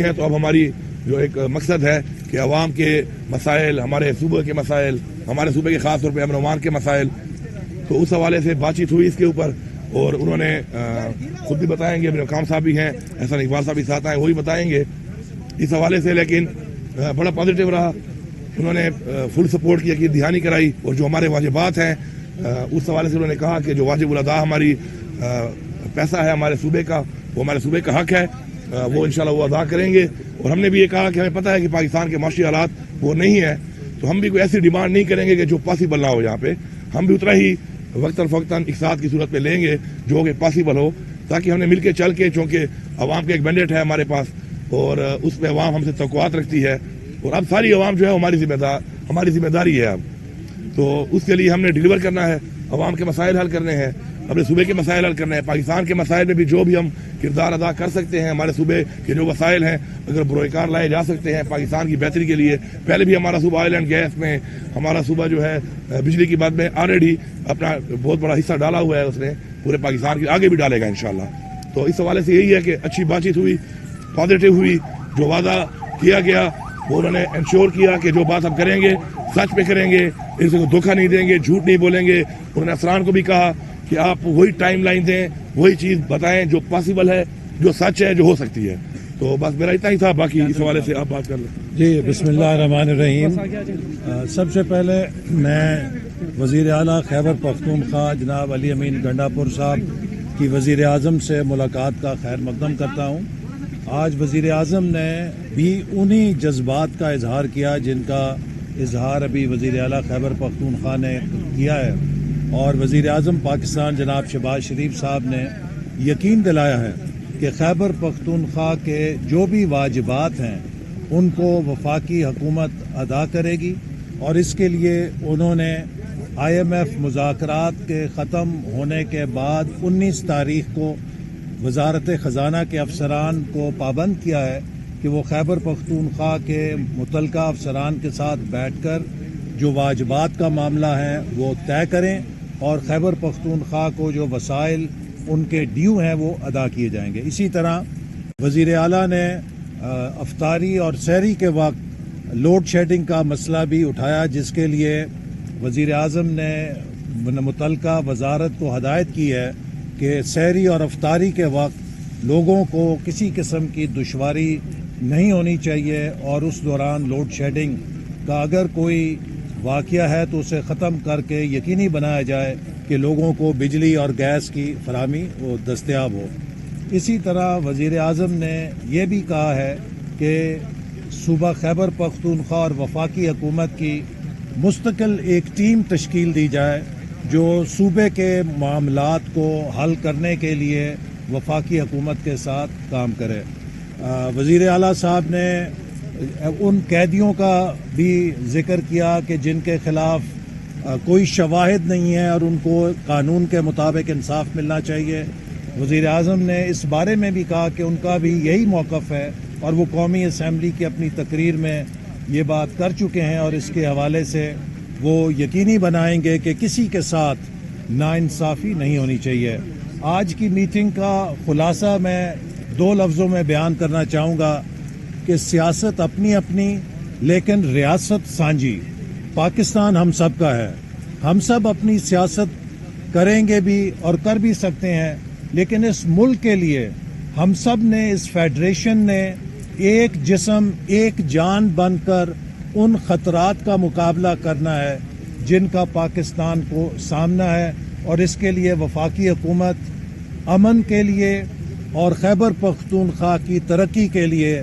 ہیں تو اب ہماری جو ایک مقصد ہے کہ عوام کے مسائل، ہمارے صوبے کے مسائل، ہمارے صوبے کے خاص طور پہ امن و امان کے مسائل، تو اس حوالے سے بات چیت ہوئی اس کے اوپر، اور انہوں نے خود بھی بتائیں گے، میرے کام صاحب بھی ہیں، احسان اقبال صاحب بھی ساتھ آئے، وہی بتائیں گے اس حوالے سے، لیکن بڑا پازیٹیو رہا. انہوں نے فل سپورٹ کیا کہ دہانی کرائی، اور جو ہمارے واجبات ہیں اس حوالے سے انہوں نے کہا کہ جو واجب الادا ہماری پیسہ ہے ہمارے صوبے کا، وہ ہمارے صوبے کا حق ہے، وہ انشاءاللہ وہ ادا کریں گے. اور ہم نے بھی یہ کہا کہ ہمیں پتہ ہے کہ پاکستان کے معاشی حالات وہ نہیں ہے، تو ہم بھی کوئی ایسی ڈیمانڈ نہیں کریں گے کہ جو پاسبل نہ ہو. یہاں پہ ہم بھی اتنا ہی وقتاً فوقتاً اقتصاد کی صورت میں لیں گے جو کہ پاسبل ہو، تاکہ ہم نے مل کے چل کے، چونکہ عوام کا ایک مینڈیٹ ہے ہمارے پاس، اور اس میں عوام ہم سے توقعات رکھتی ہے، اور اب ساری عوام جو ہے ہماری ذمہ داری ہے اب، تو اس کے لیے ہم نے ڈیلیور کرنا ہے، عوام کے مسائل حل کرنے ہیں، اپنے صوبے کے مسائل حل کرنے ہیں، پاکستان کے مسائل میں بھی جو بھی ہم کردار ادا کر سکتے ہیں، ہمارے صوبے کے جو وسائل ہیں اگر بروئے کار لائے جا سکتے ہیں پاکستان کی بہتری کے لیے. پہلے بھی ہمارا صوبہ آئل اینڈ گیس میں، ہمارا صوبہ جو ہے بجلی کی بات میں آلریڈی اپنا بہت بڑا حصہ ڈالا ہوا ہے اس نے پورے پاکستان کے، آگے بھی ڈالے گا انشاءاللہ. تو اس حوالے سے یہی ہے کہ اچھی بات چیت ہوئی، پازیٹیو ہوئی، جو وعدہ کیا گیا وہ انہوں نے انشور کیا کہ جو بات ہم کریں گے سچ پہ کریں گے، اس کو دھوکہ نہیں دیں گے، جھوٹ نہیں بولیں گے. انہوں نے افسران کو بھی کہا کہ آپ وہی ٹائم لائن دیں، وہی چیز بتائیں جو پاسبل ہے، جو سچ ہے، جو ہو سکتی ہے. تو بس میرا اتنا ہی تھا، باقی اس حوالے سے آپ بات کر لیں. جی بسم اللہ الرحمن الرحیم. سب سے پہلے میں وزیر اعلیٰ خیبر پختونخوا جناب علی امین گنڈاپور صاحب کی وزیر اعظم سے ملاقات کا خیر مقدم کرتا ہوں. آج وزیر اعظم نے بھی انہی جذبات کا اظہار کیا جن کا اظہار ابھی وزیر اعلیٰ خیبر پختونخوا نے کیا ہے، اور وزیر اعظم پاکستان جناب شہباز شریف صاحب نے یقین دلایا ہے کہ خیبر پختونخوا کے جو بھی واجبات ہیں ان کو وفاقی حکومت ادا کرے گی، اور اس کے لیے انہوں نے IMF مذاکرات کے ختم ہونے کے بعد 19 تاریخ کو وزارت خزانہ کے افسران کو پابند کیا ہے کہ وہ خیبر پختونخوا کے متعلقہ افسران کے ساتھ بیٹھ کر جو واجبات کا معاملہ ہے وہ طے کریں، اور خیبر پختونخوا کو جو وسائل ان کے ڈیو ہیں وہ ادا کیے جائیں گے. اسی طرح وزیر اعلیٰ نے افطاری اور سحری کے وقت لوڈ شیڈنگ کا مسئلہ بھی اٹھایا، جس کے لیے وزیر اعظم نے متعلقہ وزارت کو ہدایت کی ہے کہ سحری اور افطاری کے وقت لوگوں کو کسی قسم کی دشواری نہیں ہونی چاہیے، اور اس دوران لوڈ شیڈنگ کا اگر کوئی واقعہ ہے تو اسے ختم کر کے یقینی بنایا جائے کہ لوگوں کو بجلی اور گیس کی فراہمی وہ دستیاب ہو. اسی طرح وزیر اعظم نے یہ بھی کہا ہے کہ صوبہ خیبر پختونخوا اور وفاقی حکومت کی مستقل ایک ٹیم تشکیل دی جائے جو صوبے کے معاملات کو حل کرنے کے لیے وفاقی حکومت کے ساتھ کام کرے. وزیر اعلیٰ صاحب نے ان قیدیوں کا بھی ذکر کیا کہ جن کے خلاف کوئی شواہد نہیں ہے اور ان کو قانون کے مطابق انصاف ملنا چاہیے. وزیر اعظم نے اس بارے میں بھی کہا کہ ان کا بھی یہی موقف ہے، اور وہ قومی اسمبلی کی اپنی تقریر میں یہ بات کر چکے ہیں، اور اس کے حوالے سے وہ یقینی بنائیں گے کہ کسی کے ساتھ ناانصافی نہیں ہونی چاہیے. آج کی میٹنگ کا خلاصہ میں 2 لفظوں میں بیان کرنا چاہوں گا کہ سیاست اپنی اپنی لیکن ریاست سانجھی. پاکستان ہم سب کا ہے، ہم سب اپنی سیاست کریں گے بھی اور کر بھی سکتے ہیں، لیکن اس ملک کے لیے ہم سب نے، اس فیڈریشن نے ایک جسم ایک جان بن کر ان خطرات کا مقابلہ کرنا ہے جن کا پاکستان کو سامنا ہے، اور اس کے لیے وفاقی حکومت امن کے لیے اور خیبر پختونخوا کی ترقی کے لیے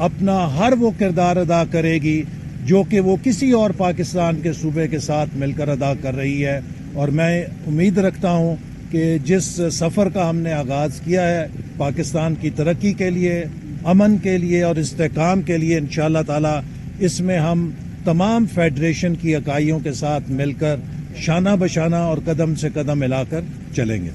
اپنا ہر وہ کردار ادا کرے گی جو کہ وہ کسی اور پاکستان کے صوبے کے ساتھ مل کر ادا کر رہی ہے. اور میں امید رکھتا ہوں کہ جس سفر کا ہم نے آغاز کیا ہے پاکستان کی ترقی کے لیے، امن کے لیے اور استحکام کے لیے، انشاءاللہ تعالی اس میں ہم تمام فیڈریشن کی اکائیوں کے ساتھ مل کر شانہ بشانہ اور قدم سے قدم ملا کر چلیں گے.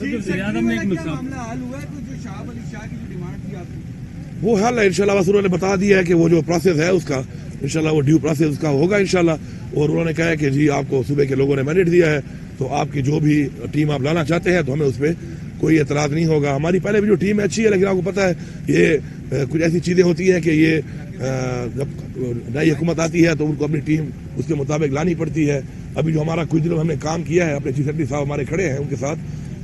وہ حل ہے انشاءاللہ، بس انہوں نے بتا دیا ہے کہ وہ جو پروسیس ہے اس کا انشاءاللہ وہ ڈیو پروسیس اس کا ہوگا انشاءاللہ. اور انہوں نے کہا ہے کہ جی آپ کو صوبے کے لوگوں نے مینڈیٹ دیا ہے، تو آپ کی جو بھی ٹیم آپ لانا چاہتے ہیں تو ہمیں اس پہ کوئی اعتراض نہیں ہوگا. ہماری پہلے بھی جو ٹیم ہے اچھی ہے، لیکن آپ کو پتہ ہے یہ کچھ ایسی چیزیں ہوتی ہیں کہ یہ جب نئی حکومت آتی ہے تو ان کو اپنی ٹیم اس کے مطابق لانی پڑتی ہے. ابھی جو ہمارا کچھ دنوں ہم نے کام کیا ہے اپنے چیف سیکرٹری صاحب ہمارے کھڑے ہیں ان کے ساتھ,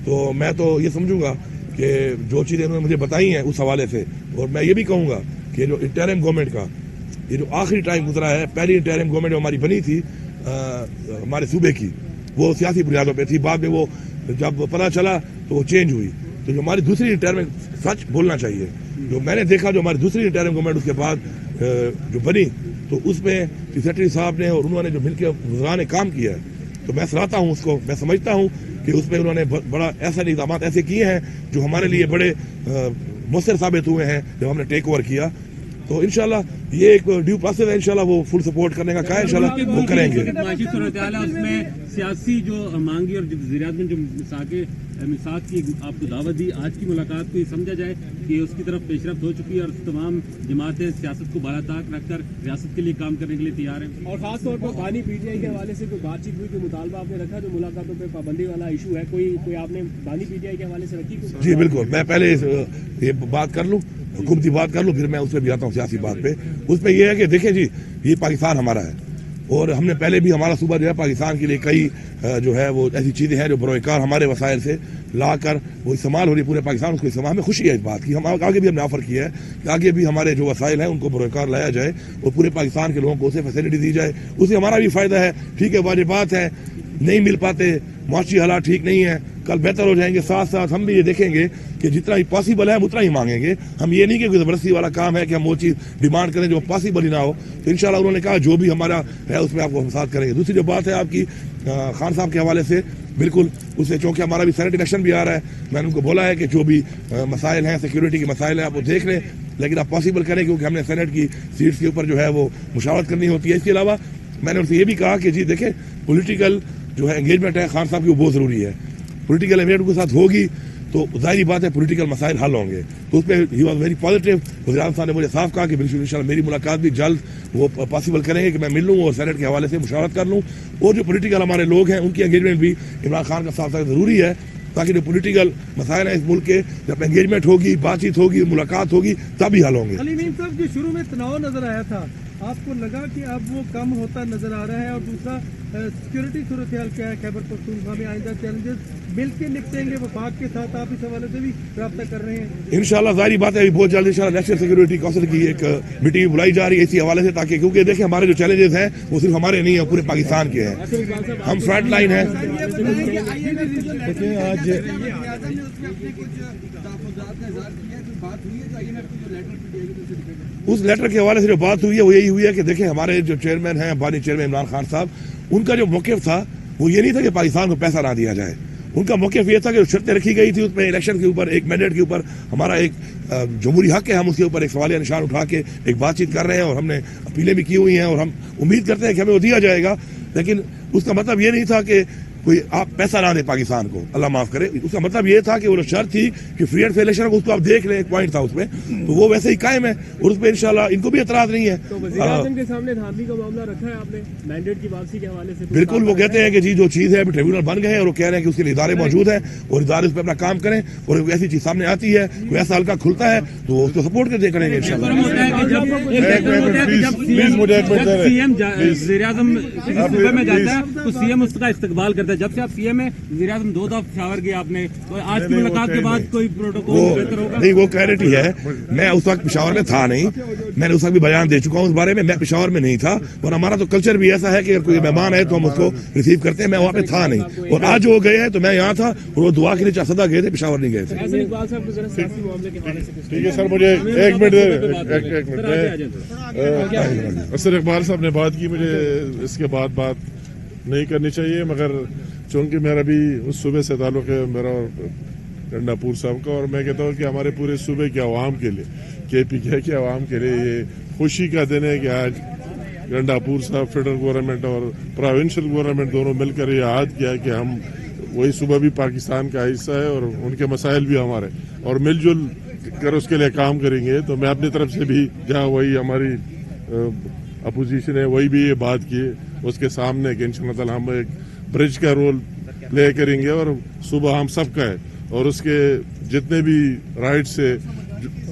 تو میں تو یہ سمجھوں گا کہ جو چیزیں انہوں نے مجھے بتائی ہیں اس حوالے سے, اور میں یہ بھی کہوں گا کہ جو انٹرم گورنمنٹ کا یہ جو آخری ٹائم گزرا ہے, پہلی انٹرم گورنمنٹ جو ہماری بنی تھی ہمارے صوبے کی, وہ سیاسی بنیادوں پہ تھی. بعد میں وہ جب پتہ چلا تو وہ چینج ہوئی. تو جو ہماری دوسری انٹرم, سچ بولنا چاہیے, جو میں نے دیکھا جو ہماری دوسری انٹرم گورنمنٹ اس کے بعد جو بنی, تو اس میں چیف سیکرٹری صاحب نے اور انہوں نے جو مل کے وزراء نے کام کیا ہے, تو میں سراہتا ہوں اس کو. میں سمجھتا ہوں کہ اس میں انہوں نے بڑا ایسا اقدامات ایسے کیے ہیں جو ہمارے لیے بڑے مؤثر ثابت ہوئے ہیں جب ہم نے ٹیک اوور کیا. تو انشاءاللہ یہ ایک ڈیو پروسیس ہے, انشاءاللہ وہ فل سپورٹ کرنے کا کہا ہے, انشاءاللہ وہ کریں گے. معاشی صورتحال ہے, اس میں سیاسی جو مانگی اور وزیر اعظم جو مساق کی آپ کو دعوت دی, آج کی ملاقات کو یہ سمجھا جائے کہ اس کی طرف پیش رفت ہو چکی ہے اور تمام جماعتیں سیاست کو بالاتاق رکھ کر ریاست کے لیے کام کرنے کے لیے تیار ہیں. اور خاص طور پر بانی پی ٹی آئی کے حوالے سے کوئی بات چیت ہوئی, جو مطالبہ آپ نے رکھا جو ملاقاتوں پہ پابندی والا ایشو ہے, کوئی آپ نے بانی پی ٹی آئی کے حوالے سے رکھی؟ جی بالکل, میں پہلے یہ بات کر لوں, حکومتی بات کر لوں, پھر میں اس پہ بھی آتا ہوں سیاسی بات پہ. اس پہ یہ ہے کہ دیکھیں جی, یہ پاکستان ہمارا ہے اور ہم نے پہلے بھی ہمارا صوبہ جو ہے پاکستان کے لیے کئی جو ہے وہ ایسی چیزیں ہیں جو بروئے کار ہمارے وسائل سے لا کر وہ استعمال ہو رہی ہے پورے پاکستان. اس کو استعمال, ہمیں خوشی ہے اس بات کی. ہم آگے بھی ہم نے آفر کیا ہے کہ آگے بھی ہمارے جو وسائل ہیں ان کو بروئے کار لایا جائے اور پورے پاکستان کے لوگوں کو اسے فیسلٹی دی جائے. اس سے ہمارا بھی فائدہ ہے. ٹھیک ہے, واجبات ہیں, نہیں مل پاتے, معاشی حالات ٹھیک نہیں ہے, کل بہتر ہو جائیں گے. ساتھ ساتھ ہم بھی یہ دیکھیں گے کہ جتنا ہی پاسبل ہے ہم اتنا ہی مانگیں گے. ہم یہ نہیں کہ کوئی زبردستی والا کام ہے کہ ہم وہ چیز ڈیمانڈ کریں جو پاسبل ہی نہ ہو. تو انشاءاللہ انہوں نے کہا جو بھی ہمارا ہے اس میں آپ کو ہم ساتھ کریں گے. دوسری جو بات ہے آپ کی خان صاحب کے حوالے سے, بالکل اس سے, چونکہ ہمارا بھی سینٹ الیکشن بھی آ رہا ہے, میں نے ان کو بولا ہے کہ جو بھی مسائل ہیں سیکورٹی کے مسائل ہیں آپ وہ دیکھ لیں, لیکن آپ پاسبل کریں کیونکہ ہم نے سینٹ کی سیٹس کے اوپر جو ہے وہ مشاورت کرنی ہوتی ہے. اس کے علاوہ میں نے ان سے یہ بھی کہا کہ جی دیکھیں, پولیٹیکل جو ہے انگیجمنٹ ہے خان صاحب کی وہ بہت ضروری ہے. پولیٹیکل انگیجمنٹ کے ساتھ ہوگی تو ظاہری بات ہے پولیٹیکل مسائل حل ہوں گے. تو اس پہ ہی واز ویری پازیٹیو. وزیر اعظم صاحب نے مجھے صاف کہا کہ بالکل انشاءاللہ میری ملاقات بھی جلد وہ پاسبل کریں گے کہ میں مل لوں اور سینٹ کے حوالے سے مشاورت کر لوں. اور جو پولیٹیکل ہمارے لوگ ہیں ان کی انگیجمنٹ بھی عمران خان کا ساتھ ساتھ ضروری ہے, تاکہ جو پولیٹیکل مسائل ہیں اس ملک کے جب انگیجمنٹ ہوگی, بات چیت ہوگی, ملاقات ہوگی, تب ہی حل ہوں گے. علیم صاحب جو شروع میں تناؤ نظر آیا تھا, آپ کو لگا کہ اب وہ کم ہوتا نظر آ رہا ہے؟ اور دوسرا سیکورٹی صورتحال کیا ہے خیبر پختونخوا میں, آئندہ چیلنجز مل کے نپٹیں گے وفاق کے ساتھ؟ آپ اس حوالے سے بھی رابطہ کر رہے ہیں؟ انشاءاللہ ظاہری بات ہے ابھی بہت جلد انشاءاللہ نیشنل سیکورٹی کونسل کی ایک میٹنگ بلائی جا رہی ہے اسی حوالے سے, تاکہ کیونکہ دیکھیں ہمارے جو چیلنجز ہیں وہ صرف ہمارے نہیں ہیں, پورے پاکستان کے ہیں. ہم فرنٹ لائن ہیں. دیکھیں آج اس لیٹر کے حوالے سے جو بات ہوئی ہے وہ یہی ہوئی ہے کہ دیکھیں ہمارے جو چیئرمین ہیں, بانی چیئرمین عمران خان صاحب, ان کا جو موقف تھا وہ یہ نہیں تھا کہ پاکستان کو پیسہ نہ دیا جائے. ان کا موقف یہ تھا کہ شرطیں رکھی گئی تھی اس میں الیکشن کے اوپر, ایک مینڈیٹ کے اوپر, ہمارا ایک جمہوری حق ہے, ہم اس کے اوپر ایک سوالیہ نشان اٹھا کے ایک بات چیت کر رہے ہیں اور ہم نے اپیلیں بھی کی ہوئی ہیں اور ہم امید کرتے ہیں کہ ہمیں وہ دیا جائے گا. لیکن اس کا مطلب یہ نہیں تھا کہ کوئی آپ پیسہ نہ دیں پاکستان کو, اللہ معاف کرے. اس کا مطلب یہ تھا کہ وہ شرط تھی کہ فری اینڈ فیئر الیکشن کو, اس کو آپ دیکھ لیں, ایک پوائنٹ تھا اس میں, تو وہ ویسے ہی قائم ہے اور اس پہ انشاءاللہ ان کو بھی اعتراض نہیں ہے. تو وزیر اعظم کے سامنے دھاندلی کا معاملہ رکھا ہے آپ نے مینڈیٹ کی واپسی کے حوالے سے؟ بالکل, وہ کہتے ہیں کہ جی جو چیز ہے ابھی ٹریبیونل بن گئے ہیں اور وہ کہہ رہے ہیں کہ اس کے لیے ادارے موجود ہیں اور ادارے اس پہ اپنا کام کریں, اور کوئی ایسی چیز سامنے آتی ہے, کوئی ایسا حلقہ کھلتا ہے تو اس کو سپورٹ کر دے کریں گے انشاءاللہ. سی ایم وزیر اعظم صوبے میں جاتا ہے تو سی ایم اس کا استقبال کرتا ہے. جب سے آپ سی ایم ہے وزیر اعظم 2 دفعہ پشاور گئے آپ نے, تو آج کی ملاقات کے بعد کوئی پروٹوکول بہتر ہوگا؟ نہیں, وہ کلیئرٹی ہے. میں اس وقت پشاور میں تھا نہیں, میں نے اس وقت بھی بیان دے چکا ہوں اس بارے میں. میں پشاور میں نہیں تھا اور ہمارا تو کلچر بھی ایسا ہے کہ اگر کوئی مہمان ہے تو ہم اس کو ریسیو کرتے ہیں. میں وہاں پہ تھا نہیں, اور آج وہ گئے ہیں تو میں یہاں تھا اور وہ دعا کے لیے صدا گئے تھے, پشاور نہیں گئے تھے. ٹھیک ہے سر, مجھے ایک منٹ اسد اقبال صاحب نے بات کی, مجھے اس کے بعد بات نہیں کرنی چاہیے, مگر چونکہ میرا بھی اس صوبے سے تعلق ہے, میرا گنڈا پور صاحب کا, اور میں کہتا ہوں کہ ہمارے پورے صوبے کے عوام کے لیے, کے پی کے عوام کے لیے یہ خوشی کا دن ہے کہ آج گنڈا پور صاحب فیڈرل گورنمنٹ اور پروونشل گورنمنٹ دونوں مل کر یہ عہد کیا کہ ہم وہی صوبہ بھی پاکستان کا حصہ ہے اور ان کے مسائل بھی ہمارے, اور مل جل کر اس کے لیے کام کریں گے. تو میں اپنی طرف سے بھی جہاں وہی ہماری اپوزیشن ہے وہی بھی یہ بات کی اس کے سامنے کہ انشاءاللہ تعالی ہم ایک برج کا رول پلے کریں گے اور صوبہ ہم سب کا ہے, اور اس کے جتنے بھی رائٹس ہے